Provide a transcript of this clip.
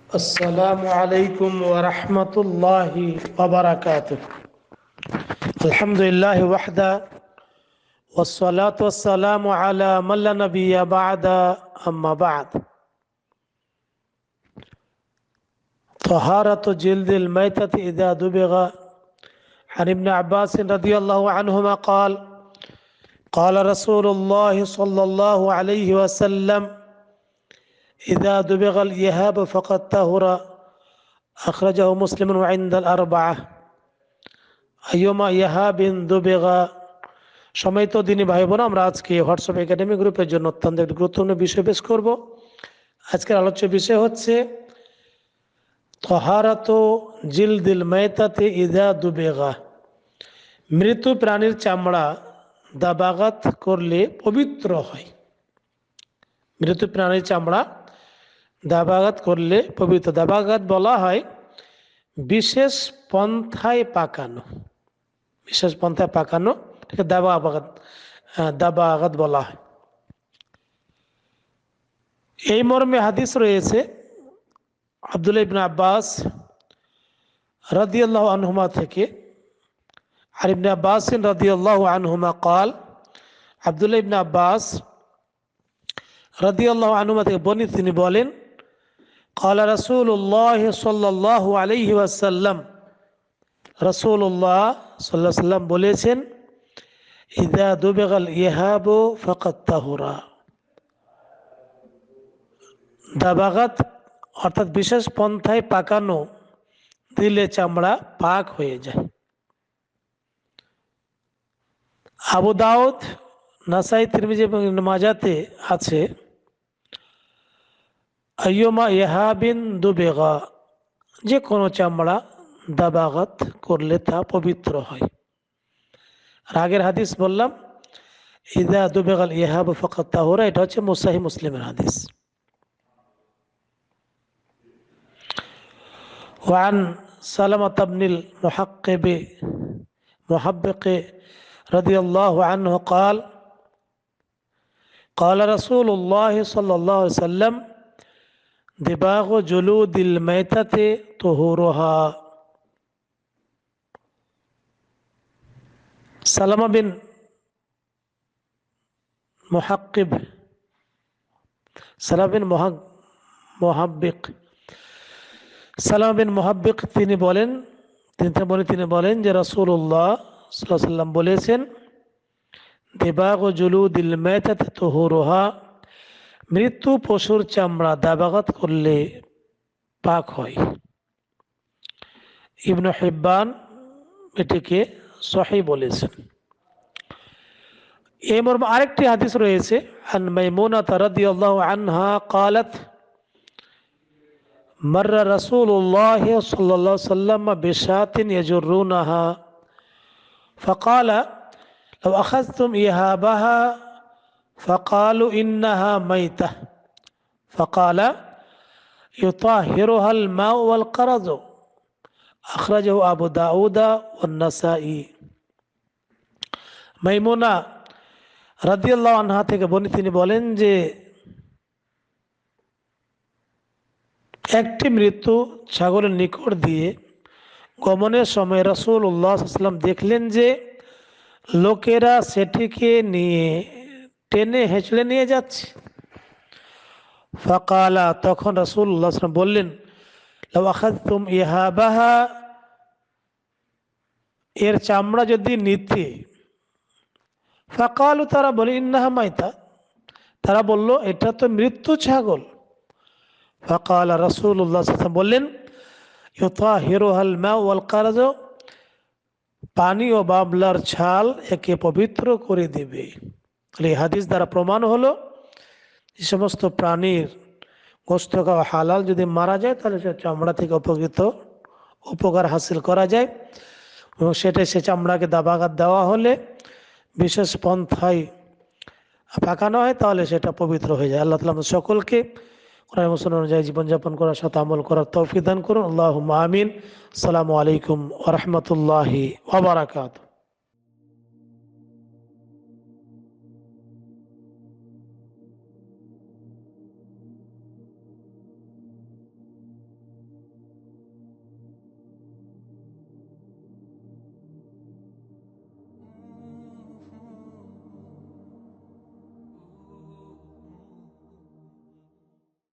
السلام عليكم ورحمة الله وبركاته. الحمد لله وحده والصلاة والسلام على من لا نبي بعد أما بعد. طهارة جلد الميتة إذا دبغ. عن ابن عباس رضي الله عنهما قال قال رسول الله صلى الله عليه وسلم إذا دبغ الإهاب فقد طهر. أخرجه مسلم وعند الأربعة. আইয়ুমা ইয়াহাবিন দুবিগা। সম্মানিত দিনী ভাই বোন, আমরা আজকে হোয়াটসঅ্যাপ একাডেমি গ্রুপের জন্য অত্যন্ত একটি গুরুত্বপূর্ণ বিষয় পেশ করব। আজকের আলোচ্য বিষয় হচ্ছে তহারাত জিলদিল মাইতাতি ইযা দুবিগা। মৃত প্রাণীর চামড়া দাবাগাত করলে পবিত্র হয়। মৃত প্রাণীর চামড়া দাবাগাত করলে পবিত্র। দাবাগাত বলা হয় বিশেষ পন্থায় পাকানো। বিশেষ পন্থায় পাকানো এটাকে দাবাগাত বলা হয়। এই মর্মে হাদিস রয়েছে আব্দুল্লাহ ইবনে আব্বাস রাদিয়াল্লাহু আনহুমা থেকে। আর ইবনে আব্বাস রাদিয়াল্লাহু আনহুমা قال, আব্দুল্লাহ ইবনে আব্বাস রাদিয়াল্লাহু আনহুমা থেকে বর্ণিত, তিনি বলেন قال رسول الله صلى الله عليه وسلم, রাসূলুল্লাহ সাল্লাল্লাহু আলাইহি ওয়াসাল্লাম বলেছেন ইযা দুবিগাল ইহাবু ফাকাদ তাহুরা। দাবাগাত অর্থাৎ বিশেষ পন্থায় পাকানো দিলে চামড়া পাক হয়ে যায়। আবু দাউদ, নাসাই, তিরমিজি এবং ইবনে মাজাতে আছে আইয়ুমা ইহাবিন দুবিগা, যে কোনো চামড়া দাবাগাত করলে তা পবিত্র হয়। আর আগের হাদিস বললাম ইযা দুবিগাল ইহাবু ফাকাদ তাহুরা, এটা হচ্ছে সহিহ মুসলিমের হাদিস। وعن سلمة بن المحبق رضي الله عنه قال قال رسول الله صلى الله عليه وسلم دباغ جلود الميتة طهورها. সালামা বিন মুহাক্কিব, সালামা বিন মুহাব্বিক, সালামা বিন মুহাব্বিক তিনি বলেন যে রাসূলুল্লাহ সাল্লাল্লাহু আলাইহি ওয়াসাল্লাম বলেছেন দিবাগু জুলুদিল মাইতাতি তুহুরুহা, মৃত্যু পশুর চামড়া দাবাগাত করলে পাক হয়। ইবনে হিব্বান এটিকে সহিহ বলেছেন। এই মর্মে আরেকটি হাদিস রয়েছে আন মাইমুনা রাদিয়াল্লাহু আনহা قالت مر رسول الله صلى الله عليه وسلم بشاة يجرونها فقال لو أخذتم إهابها فقالوا إنها ميتة فقال يطهرها الماء والقرض. أخرجه أبو داود والنسائي. মাইমুনা রাদিয়াল্লাহু আনহা থেকে বর্ণিত, তিনি বলেন যে একটি মৃত্যু ছাগলের নিকট দিয়ে গমনের সময় রাসূলুল্লাহ সাল্লাল্লাহু আলাইহি ওয়াসাল্লাম দেখলেন যে লোকেরা সেটিকে নিয়ে টেনে হেঁচড়ে নিয়ে যাচ্ছে। ফাকালা, তখন রাসূলুল্লাহ সাল্লাল্লাহু আলাইহি ওয়াসাল্লাম বললেন লাউ আখাযতুম ইহাবাহা, এর চামড়া যদি নিতে। ফাকালু, তারা বলে ইন্নাহা মাইতা, তারা বলল এটা তো মৃত্যু ছাগল। ফাকালা রাসূলুল্লাহ সাল্লাল্লাহু আলাইহি ওয়াসাল্লাম বললেন ইউতাহিরুহাল মা ওয়াল কারাজ, পানি ও বাবলার ছাল একে পবিত্র করে দেবে। এই হাদিস দ্বারা প্রমাণ হলো যে সমস্ত প্রাণীর গোশত খাওয়া হালাল, যদি মারা যায় তাহলে সে চামড়া থেকে উপকার হাসিল করা যায়, এবং সেটাই সে চামড়াকে দাবাগাত দেওয়া হলে বিশেষ পন্থায় পাকানো হয় তাহলে সেটা পবিত্র হয়ে যায়। আল্লাহ তাআলা আমাদের সকলকে কোরআন মুসলমান অনুযায়ী জীবনযাপন করার সাথে আমল করার তৌফিক দান করুন। আল্লাহুম্মা আমিন। আসসালামু আলাইকুম ওয়া রাহমাতুল্লাহি ওয়া বারাকাতুহু।